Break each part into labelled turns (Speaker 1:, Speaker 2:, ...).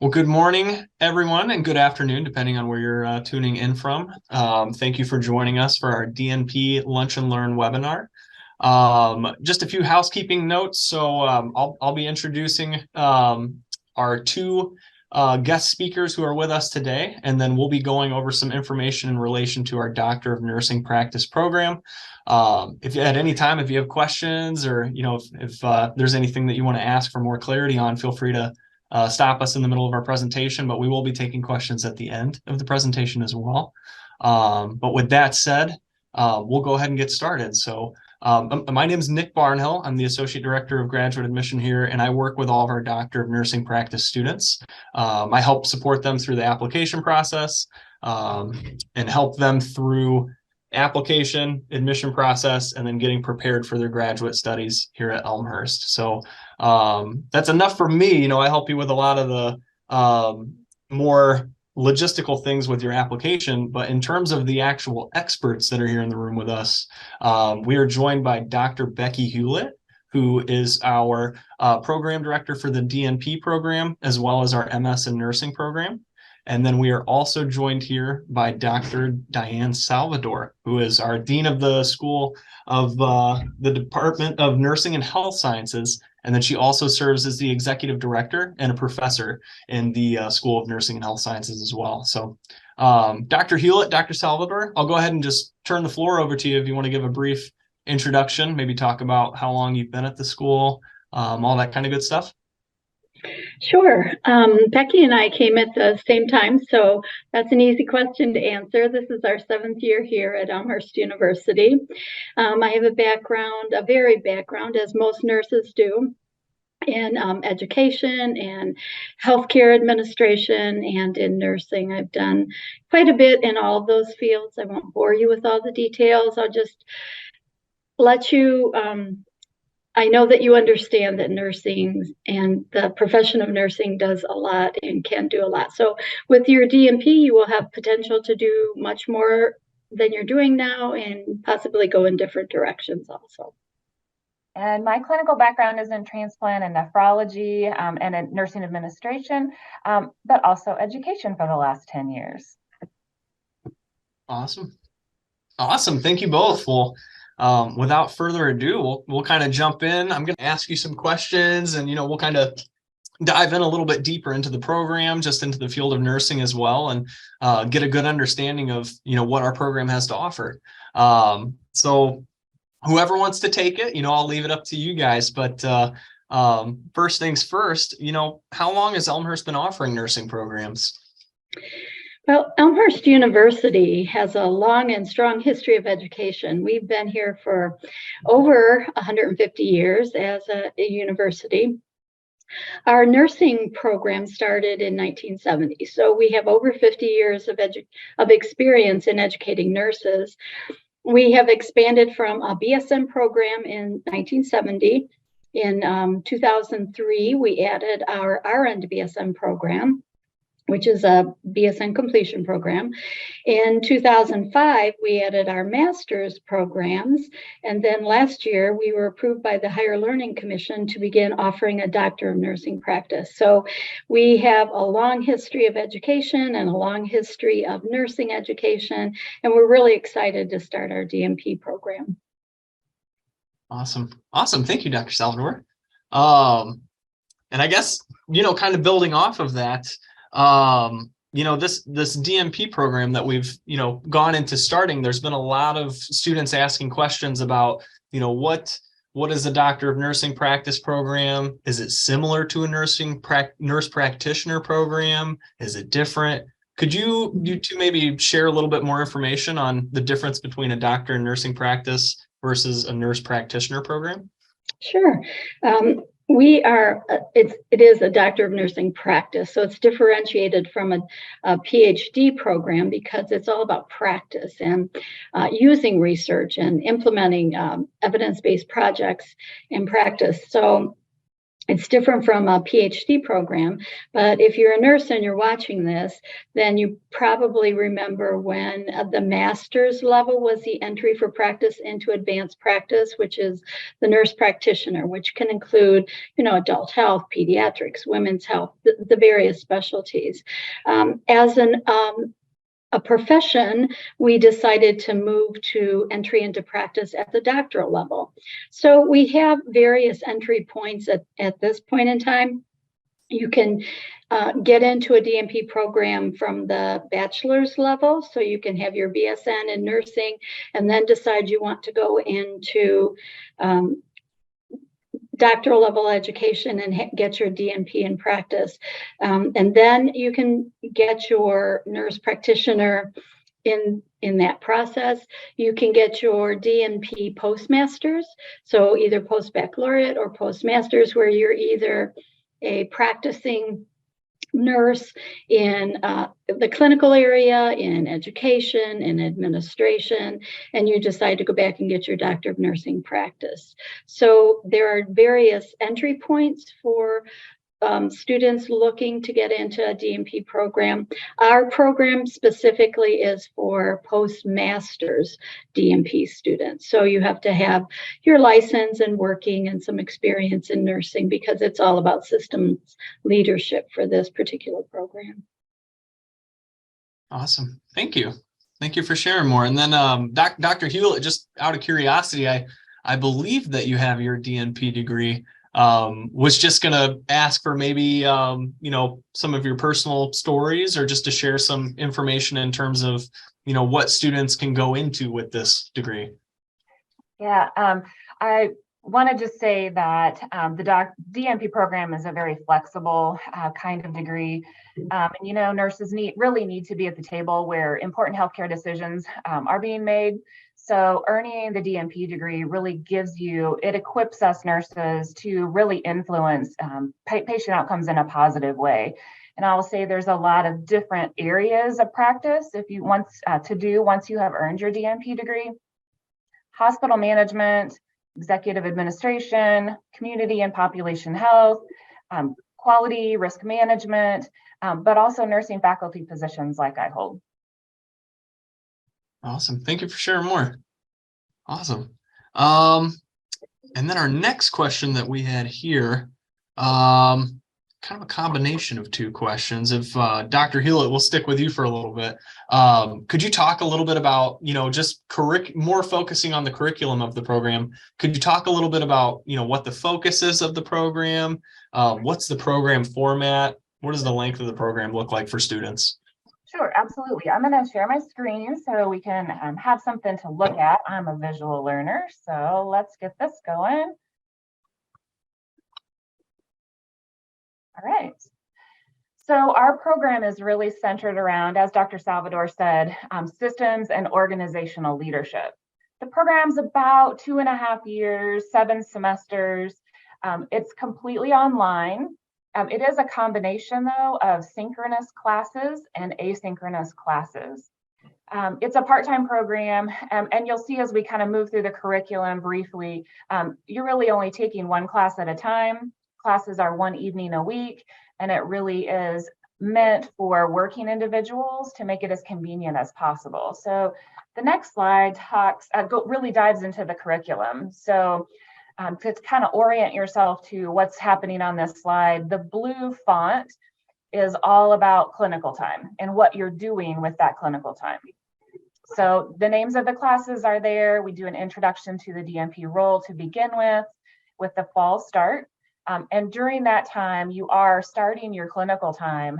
Speaker 1: Well, good morning, everyone, and good afternoon, depending on where you're tuning in from. Thank you for joining us for our DNP Lunch and Learn webinar. Just a few housekeeping notes. So I'll be introducing our two guest speakers who are with us today, and then we'll be going over some information in relation to our Doctor of Nursing Practice program. If at any time, if you have questions or if there's anything that you want to ask for more clarity on, feel free to stop us in the middle of our presentation, but we will be taking questions at the end of the presentation as well. But with that said, we'll go ahead and get started. So my name is Nick Barnhill. I'm the Associate Director of Graduate Admission here, and I work with all of our Doctor of Nursing Practice students. I help support them through the application process and help them through application, admission process, and then getting prepared for their graduate studies here at Elmhurst. So that's enough for me. I help you with a lot of the more logistical things with your application, but in terms of the actual experts that are here in the room with us, we are joined by Dr. Becky Hewlett, who is our program director for the DNP program, as well as our MS in nursing program. And then we are also joined here by Dr. Diane Salvador, who is our Dean of the School of the Department of Nursing and Health Sciences. And then she also serves as the Executive Director and a professor in the School of Nursing and Health Sciences as well. So Dr. Hewlett, Dr. Salvador, I'll go ahead and just turn the floor over to you if you want to give a brief introduction, maybe talk about how long you've been at the school, all that kind of good stuff.
Speaker 2: Sure. Becky and I came at the same time, so that's an easy question to answer. This is our 7th year here at Elmhurst University. I have a varied background, as most nurses do, in education and healthcare administration and in nursing. I've done quite a bit in all of those fields. I won't bore you with all the details. I'll just let you I know that you understand that nursing and the profession of nursing does a lot and can do a lot. So with your DNP, you will have potential to do much more than you're doing now and possibly go in different directions also.
Speaker 3: And my clinical background is in transplant and nephrology and in nursing administration, but also education for the last 10 years.
Speaker 1: Awesome. Thank you both. Well, without further ado, we'll kind of jump in. I'm going to ask you some questions, and we'll kind of dive in a little bit deeper into the program, just into the field of nursing as well, and get a good understanding of what our program has to offer. So whoever wants to take it, I'll leave it up to you guys. But first things first, how long has Elmhurst been offering nursing programs?
Speaker 2: Well, Elmhurst University has a long and strong history of education. We've been here for over 150 years as a university. Our nursing program started in 1970, so we have over 50 years of experience in educating nurses. We have expanded from a BSN program in 1970. In 2003, we added our RN to BSN program, which is a BSN completion program. In 2005, we added our master's programs. And then last year, we were approved by the Higher Learning Commission to begin offering a Doctor of Nursing practice. So we have a long history of education and a long history of nursing education. And we're really excited to start our DNP program.
Speaker 1: Awesome. Thank you, Dr. Salvador. And I guess, kind of building off of that, this DNP program that we've, gone into starting, there's been a lot of students asking questions about, what is a Doctor of Nursing Practice program? Is it similar to a nurse practitioner program? Is it different? Could you two maybe share a little bit more information on the difference between a Doctor of Nursing Practice versus a nurse practitioner program?
Speaker 2: Sure. It is a Doctor of Nursing practice, so it's differentiated from a PhD program because it's all about practice and using research and implementing evidence-based projects in practice. So It's different from a PhD program, but if you're a nurse and you're watching this, then you probably remember when the master's level was the entry for practice into advanced practice, which is the nurse practitioner, which can include, adult health, pediatrics, women's health, the various specialties. As a profession, we decided to move to entry into practice at the doctoral level. So we have various entry points at this point in time. You can get into a DNP program from the bachelor's level, so you can have your BSN in nursing and then decide you want to go into doctoral level education and get your DNP in practice. And then you can get your nurse practitioner in that process. You can get your DNP postmasters, so either post-baccalaureate or postmasters, where you're either a practicing nurse in the clinical area, in education, in administration, and you decide to go back and get your doctor of nursing practice. So there are various entry points for students looking to get into a DNP program. Our program specifically is for postmasters DNP students. So you have to have your license and working and some experience in nursing, because it's all about systems leadership for this particular program.
Speaker 1: Awesome. Thank you. Thank you for sharing more. And then Dr. Hewlett, just out of curiosity, I believe that you have your DNP degree. Was just going to ask for maybe, some of your personal stories, or just to share some information in terms of, what students can go into with this degree.
Speaker 3: Yeah, I want to just say that the DNP program is a very flexible kind of degree. And, nurses really need to be at the table where important healthcare decisions are being made. So earning the DNP degree really it equips us nurses to really influence patient outcomes in a positive way. And I will say there's a lot of different areas of practice if you want once you have earned your DNP degree. Hospital management, executive administration, community and population health, quality, risk management, but also nursing faculty positions like I hold.
Speaker 1: Awesome. Thank you for sharing more. Awesome. And then our next question that we had here, kind of a combination of two questions. If Dr. Hewlett, we'll stick with you for a little bit. Could you talk a little bit about, just more focusing on the curriculum of the program? Could you talk a little bit about, what the focus is of the program? What's the program format? What does the length of the program look like for students?
Speaker 3: Sure, absolutely. I'm going to share my screen so we can have something to look at. I'm a visual learner, so let's get this going. All right. So our program is really centered around, as Dr. Salvador said, systems and organizational leadership. The program's about 2.5 years, 7 semesters. It's completely online. It is a combination, though, of synchronous classes and asynchronous classes. It's a part-time program, and you'll see as we kind of move through the curriculum briefly, you're really only taking one class at a time. Classes are one evening a week, and it really is meant for working individuals to make it as convenient as possible. So the next slide really dives into the curriculum. So to kind of orient yourself to what's happening on this slide, the blue font is all about clinical time and what you're doing with that clinical time. So the names of the classes are there. We do an introduction to the DNP role to begin with the fall start. And during that time, you are starting your clinical time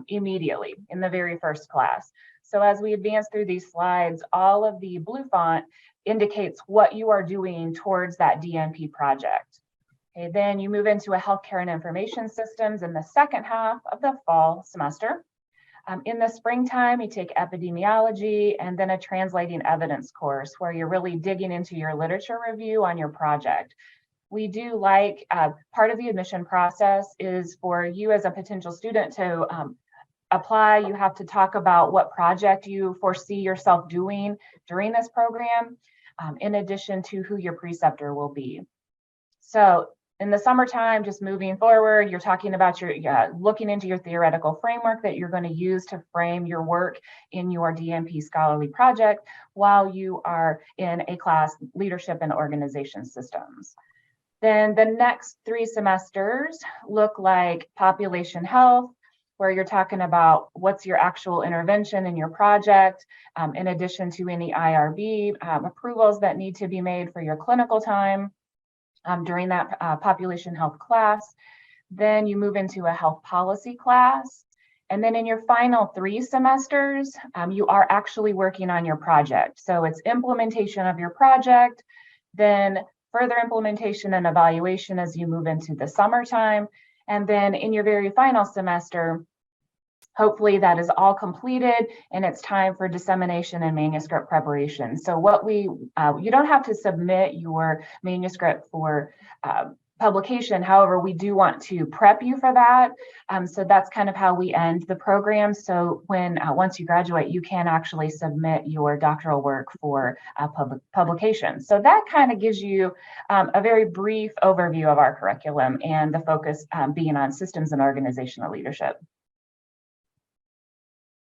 Speaker 3: immediately in the very first class. So as we advance through these slides, all of the blue font indicates what you are doing towards that DNP project. Okay, then you move into a healthcare and information systems in the second half of the fall semester. In the springtime, you take epidemiology and then a translating evidence course where you're really digging into your literature review on your project. We do part of the admission process is for you as a potential student to apply. You have to talk about what project you foresee yourself doing during this program, in addition to who your preceptor will be. So In the summertime, just moving forward, you're talking about your looking into your theoretical framework that you're going to use to frame your work in your DNP scholarly project while you are in a class, leadership and organization systems. Then the next 3 semesters look like population health, where you're talking about what's your actual intervention in your project, in addition to any IRB approvals that need to be made for your clinical time during that population health class. Then you move into a health policy class. And then in your final 3 semesters, you are actually working on your project. So it's implementation of your project, then further implementation and evaluation as you move into the summertime. And then in your very final semester, hopefully that is all completed and it's time for dissemination and manuscript preparation. So you don't have to submit your manuscript for publication. However, we do want to prep you for that. So that's kind of how we end the program. So when once you graduate, you can actually submit your doctoral work for publication. So that kind of gives you a very brief overview of our curriculum and the focus being on systems and organizational leadership.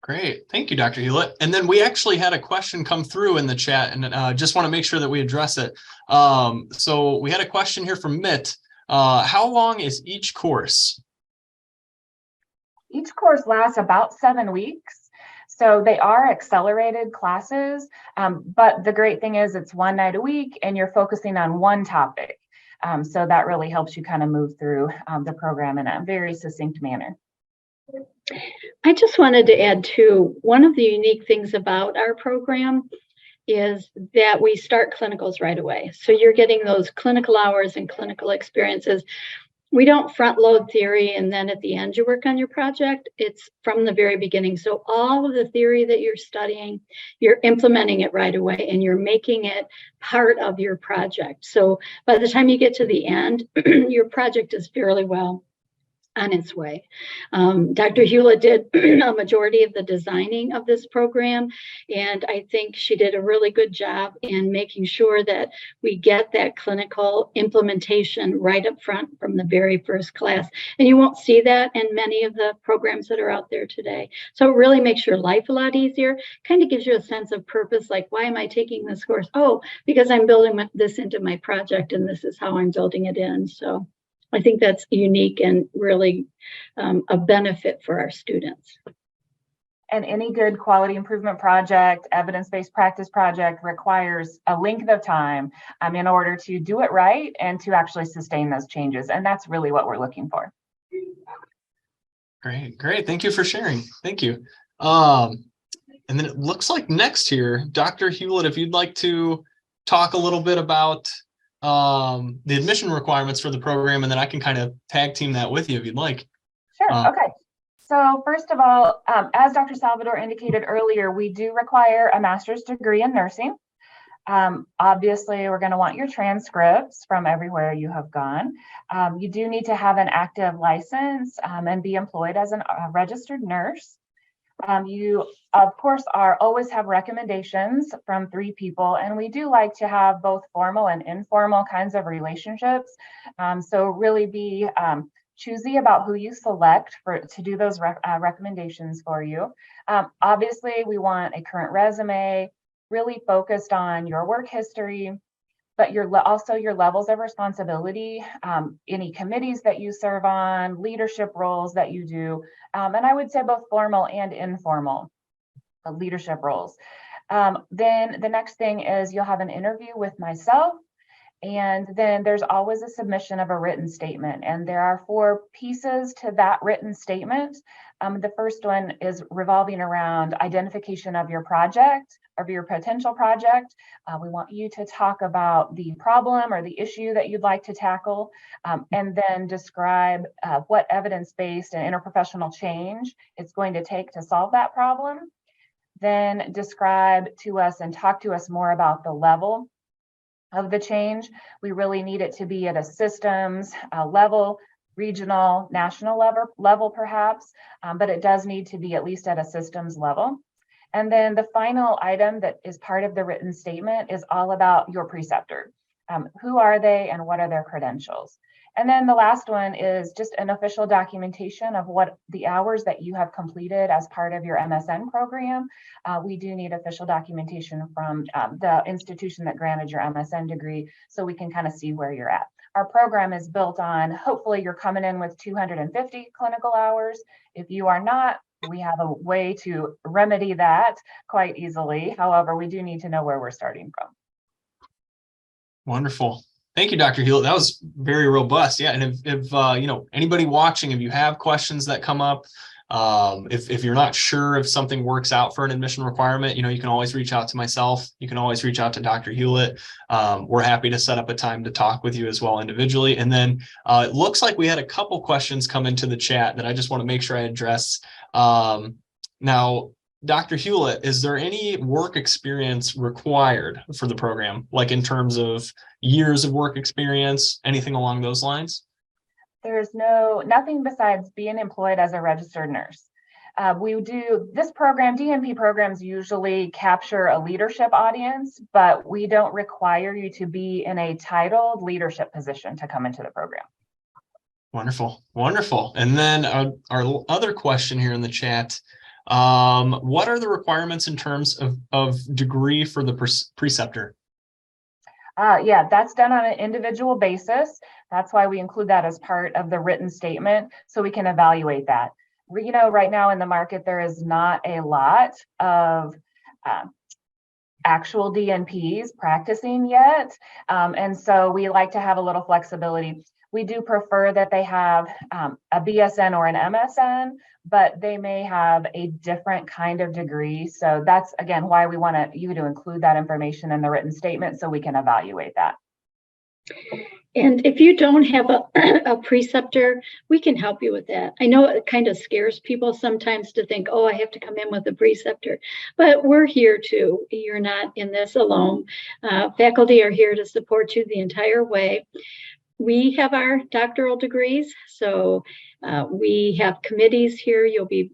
Speaker 1: Great. Thank you, Dr. Hewlett. And then we actually had a question come through in the chat, and just want to make sure that we address it. So we had a question here from Mitt. How long is each course?
Speaker 3: Each course lasts about 7 weeks. So they are accelerated classes, but the great thing is it's 1 night a week and you're focusing on one topic. So that really helps you kind of move through the program in a very succinct manner.
Speaker 2: I just wanted to add too, one of the unique things about our program is that we start clinicals right away. So you're getting those clinical hours and clinical experiences. We don't front load theory and then at the end you work on your project. It's from the very beginning. So all of the theory that you're studying, you're implementing it right away and you're making it part of your project. So by the time you get to the end, your project is fairly well on its way. Dr. Hewlett did a majority of the designing of this program, and I think she did a really good job in making sure that we get that clinical implementation right up front from the very first class. And you won't see that in many of the programs that are out there today. So it really makes your life a lot easier, kind of gives you a sense of purpose, like, why am I taking this course? Oh, because I'm building this into my project, and this is how I'm building it in. So I think that's unique and really a benefit for our students.
Speaker 3: And any good quality improvement project, evidence-based practice project requires a length of time in order to do it right and to actually sustain those changes. And that's really what we're looking for.
Speaker 1: Great. Thank you for sharing. Thank you. And then it looks like next here, Dr. Hewlett, if you'd like to talk a little bit about the admission requirements for the program, and then I can kind of tag team that with you if you'd like.
Speaker 3: Sure. Okay. So first of all, as Dr. Salvador indicated earlier, we do require a master's degree in nursing. Obviously, we're going to want your transcripts from everywhere you have gone. You do need to have an active license and be employed as a registered nurse. You, of course, always have recommendations from 3 people, and we do like to have both formal and informal kinds of relationships. So really be choosy about who you select to do those recommendations for you. Obviously, we want a current resume, really focused on your work history, but also your levels of responsibility, any committees that you serve on, leadership roles that you do, and I would say both formal and informal leadership roles. Then the next thing is you'll have an interview with myself, and then there's always a submission of a written statement, and there are 4 pieces to that written statement. The first one is revolving around identification of your project, of your potential project. We want you to talk about the problem or the issue that you'd like to tackle, and then describe what evidence-based and interprofessional change it's going to take to solve that problem. Then describe to us and talk to us more about the level of the change. We really need it to be at a systems level, regional, national level perhaps, but it does need to be at least at a systems level. And then the final item that is part of the written statement is all about your preceptor. Who are they and what are their credentials? And then the last one is just an official documentation of what the hours that you have completed as part of your MSN program. We do need official documentation from the institution that granted your MSN degree so we can kind of see where you're at. Our program is built on, hopefully you're coming in with 250 clinical hours. If you are not, we have a way to remedy that quite easily. However, we do need to know where we're starting from.
Speaker 1: Wonderful. Thank you, Dr. Hewlett. That was very robust. Yeah. And if you know, anybody watching, if you have questions that come up, if you're not sure if something works out for an admission requirement, you know, you can always reach out to myself. You can always reach out to Dr. Hewlett. We're happy to set up a time to talk with you as well individually. And then it looks like we had a couple questions come into the chat that I just want to make sure I address. Now, Dr. Hewlett, is there any work experience required for the program, like in terms of years of work experience, anything along those lines?
Speaker 3: There's nothing besides being employed as a registered nurse. We do this program, DNP programs usually capture a leadership audience, but we don't require you to be in a titled leadership position to come into the program.
Speaker 1: Wonderful, wonderful. And then our other question here in the chat, what are the requirements in terms of degree for the preceptor?
Speaker 3: Yeah, that's done on an individual basis. That's why we include that as part of the written statement so we can evaluate that. You know, right now in the market, there is not a lot of actual DNPs practicing yet. And so we like to have a little flexibility. We do prefer that they have a BSN or an MSN, but they may have a different kind of degree. So that's, again, why we want you to include that information in the written statement so we can evaluate that.
Speaker 2: And if you don't have a preceptor, we can help you with that. I know it kind of scares people sometimes to think, oh, I have to come in with a preceptor, but we're here too. You're not in this alone. Faculty are here to support you the entire way. We have our doctoral degrees, so we have committees here. You'll be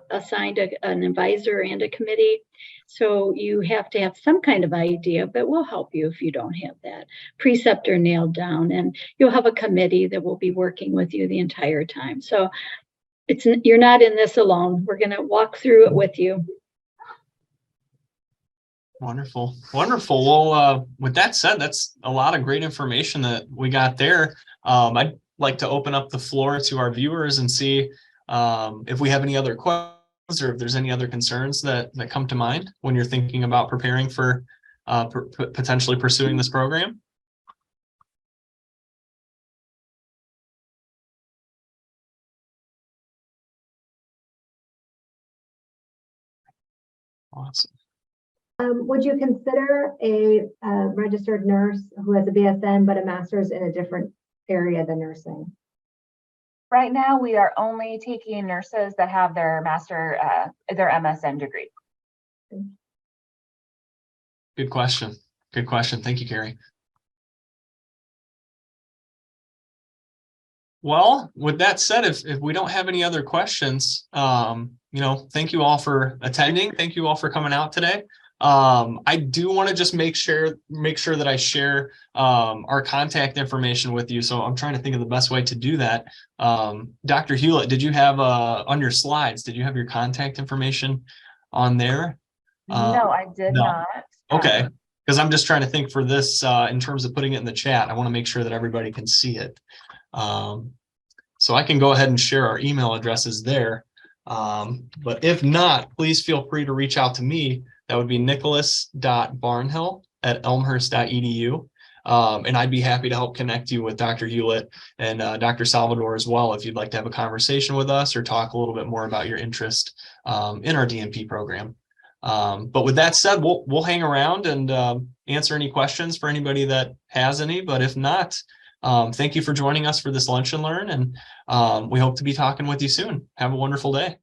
Speaker 2: assigned an advisor and a committee. So you have to have some kind of idea, but we'll help you if you don't have that preceptor nailed down. And you'll have a committee that will be working with you the entire time. So you're not in this alone. We're going to walk through it with you.
Speaker 1: Wonderful. Wonderful. Well, with that said, that's a lot of great information that we got there. I'd like to open up the floor to our viewers and see if we have any other questions or if there's any other concerns that come to mind when you're thinking about preparing for potentially pursuing this program. Awesome.
Speaker 4: Would you consider a registered nurse who has a BSN but a master's in a different area than nursing?
Speaker 3: Right now, we are only taking nurses that have their their MSN degree.
Speaker 1: Good question. Good question. Thank you, Carrie. Well, with that said, if we don't have any other questions, you know, thank you all for attending. Thank you all for coming out today. I do want to just make sure that I share our contact information with you. So I'm trying to think of the best way to do that. Dr. Hewlett, did you have on your slides, did you have your contact information on there?
Speaker 3: No, I did not.
Speaker 1: Okay, because I'm just trying to think for this in terms of putting it in the chat. I want to make sure that everybody can see it. So I can go ahead and share our email addresses there. But if not, please feel free to reach out to me. That would be nicholas.barnhill@elmhurst.edu. And I'd be happy to help connect you with Dr. Hewlett and Dr. Salvador as well, if you'd like to have a conversation with us or talk a little bit more about your interest in our DNP program. But with that said, we'll hang around and answer any questions for anybody that has any. But if not, thank you for joining us for this Lunch and Learn, and we hope to be talking with you soon. Have a wonderful day.